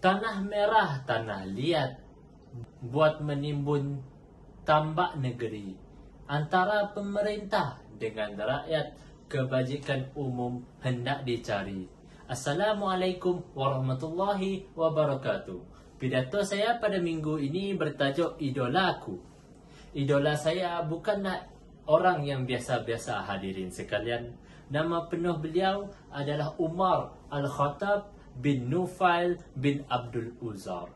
Tanah merah, tanah liat, buat menimbun tambak negeri. Antara pemerintah dengan rakyat, kebajikan umum hendak dicari. Assalamualaikum warahmatullahi wabarakatuh. Pidato saya pada minggu ini bertajuk Idolaku. Idola saya bukanlah orang yang biasa-biasa, hadirin sekalian. Nama penuh beliau adalah Umar Al-Khattab bin Nufail bin Abdul Uzza.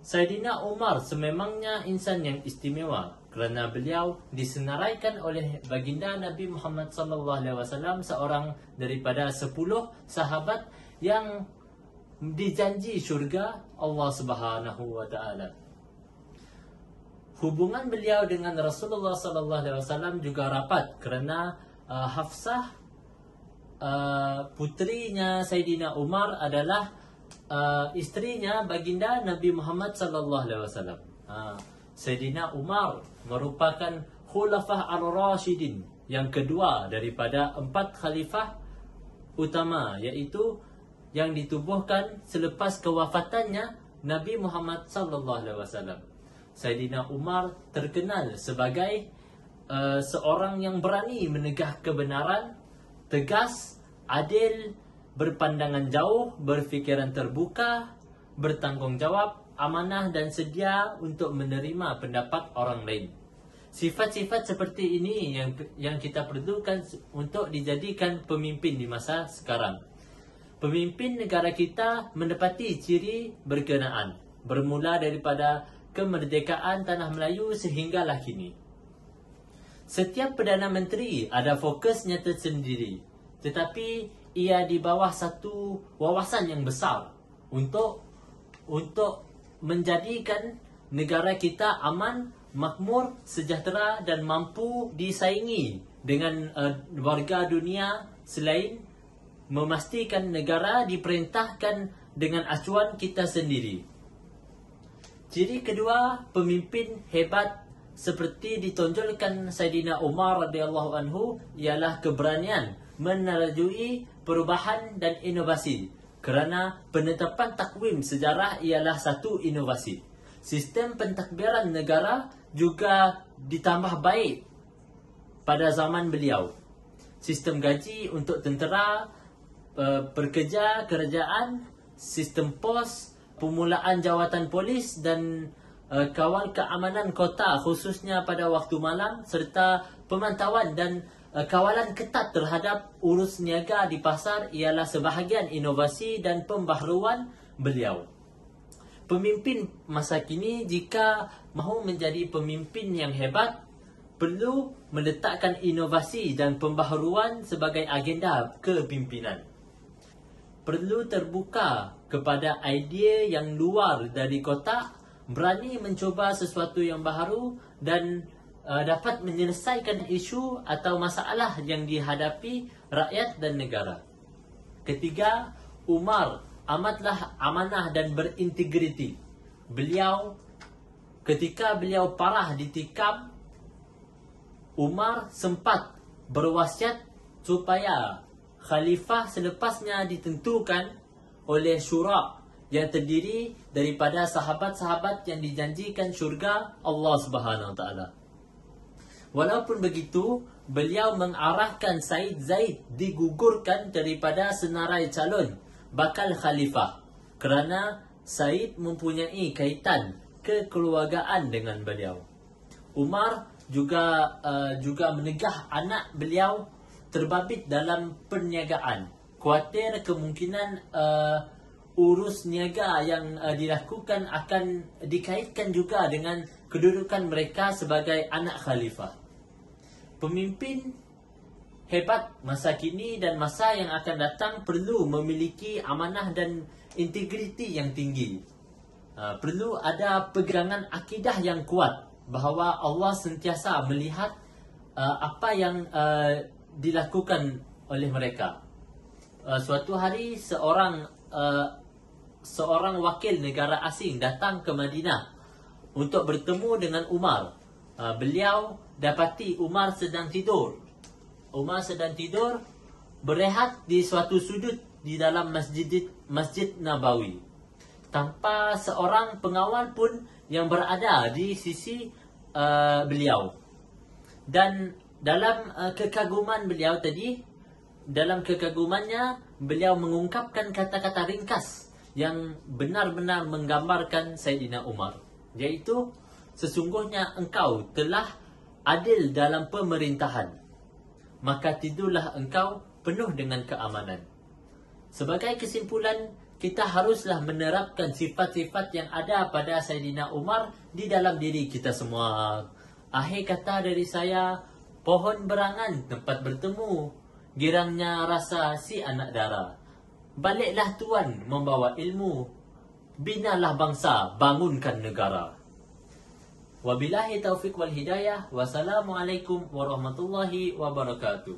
Saidina Umar sememangnya insan yang istimewa kerana beliau disenaraikan oleh baginda Nabi Muhammad SAW, seorang daripada 10 sahabat yang dijanji syurga Allah Subhanahu wa taala. Hubungan beliau dengan Rasulullah SAW juga rapat kerana Hafsah, putrinya Saidina Umar, adalah isterinya baginda Nabi Muhammad SAW. Saidina Umar merupakan Khulafah Ar-Rashidin yang kedua daripada 4 khalifah utama, iaitu yang ditubuhkan selepas kewafatannya Nabi Muhammad SAW. Saidina Umar terkenal sebagai seorang yang berani menegah kebenaran, tegas, adil, berpandangan jauh, berfikiran terbuka, bertanggungjawab, amanah dan sedia untuk menerima pendapat orang lain. Sifat-sifat seperti ini yang kita perlukan untuk dijadikan pemimpin di masa sekarang. Pemimpin negara kita mendapati ciri berkenaan, bermula daripada kemerdekaan Tanah Melayu sehinggalah kini. Setiap Perdana Menteri ada fokusnya tersendiri, tetapi ia di bawah satu wawasan yang besar untuk menjadikan negara kita aman, makmur, sejahtera dan mampu disaingi dengan warga dunia, selain memastikan negara diperintahkan dengan acuan kita sendiri. Ciri kedua pemimpin hebat seperti ditonjolkan Saidina Umar radhiyallahu anhu ialah keberanian menerjui perubahan dan inovasi, kerana penetapan takwim sejarah ialah satu inovasi. Sistem pentadbiran negara juga ditambah baik pada zaman beliau. Sistem gaji untuk tentera, pekerja kerajaan, sistem pos, pemulaan jawatan polis dan kawal keamanan kota khususnya pada waktu malam, serta pemantauan dan kawalan ketat terhadap urus niaga di pasar ialah sebahagian inovasi dan pembaharuan beliau. Pemimpin masa kini jika mahu menjadi pemimpin yang hebat, perlu meletakkan inovasi dan pembaharuan sebagai agenda kepimpinan. Perlu terbuka kepada idea yang luar dari kotak, berani mencuba sesuatu yang baharu dan dapat menyelesaikan isu atau masalah yang dihadapi rakyat dan negara. Ketiga, Umar amatlah amanah dan berintegriti. Ketika beliau parah ditikam, Umar sempat berwasiat supaya khalifah selepasnya ditentukan oleh syura yang terdiri daripada sahabat-sahabat yang dijanjikan syurga Allah Subhanahu Wa Taala. Walaupun begitu, beliau mengarahkan Said Zaid digugurkan daripada senarai calon bakal khalifah kerana Said mempunyai kaitan kekeluargaan dengan beliau. Umar juga menegah anak beliau terbabit dalam perniagaan. Khawatir kemungkinan urus niaga yang dilakukan akan dikaitkan juga dengan kedudukan mereka sebagai anak khalifah. Pemimpin hebat masa kini dan masa yang akan datang perlu memiliki amanah dan integriti yang tinggi. Perlu ada pegangan akidah yang kuat bahawa Allah sentiasa melihat apa yang dilakukan oleh mereka. Suatu hari seorang wakil negara asing datang ke Madinah untuk bertemu dengan Umar. Beliau dapati Umar sedang tidur. Berehat di suatu sudut di dalam Masjid Nabawi tanpa seorang pengawal pun yang berada di sisi beliau. Dan dalam kekaguman beliau tadi, dalam kekagumannya beliau mengungkapkan kata-kata ringkas yang benar-benar menggambarkan Sayyidina Umar, yaitu sesungguhnya engkau telah adil dalam pemerintahan, maka tidurlah engkau penuh dengan keamanan. Sebagai kesimpulan, kita haruslah menerapkan sifat-sifat yang ada pada Sayyidina Umar di dalam diri kita semua. Akhir kata dari saya, pohon berangan tempat bertemu, girangnya rasa si anak dara. Baliklah tuan membawa ilmu, binalah bangsa, bangunkan negara. Wabillahi taufiq wal hidayah. Wassalamualaikum warahmatullahi wabarakatuh.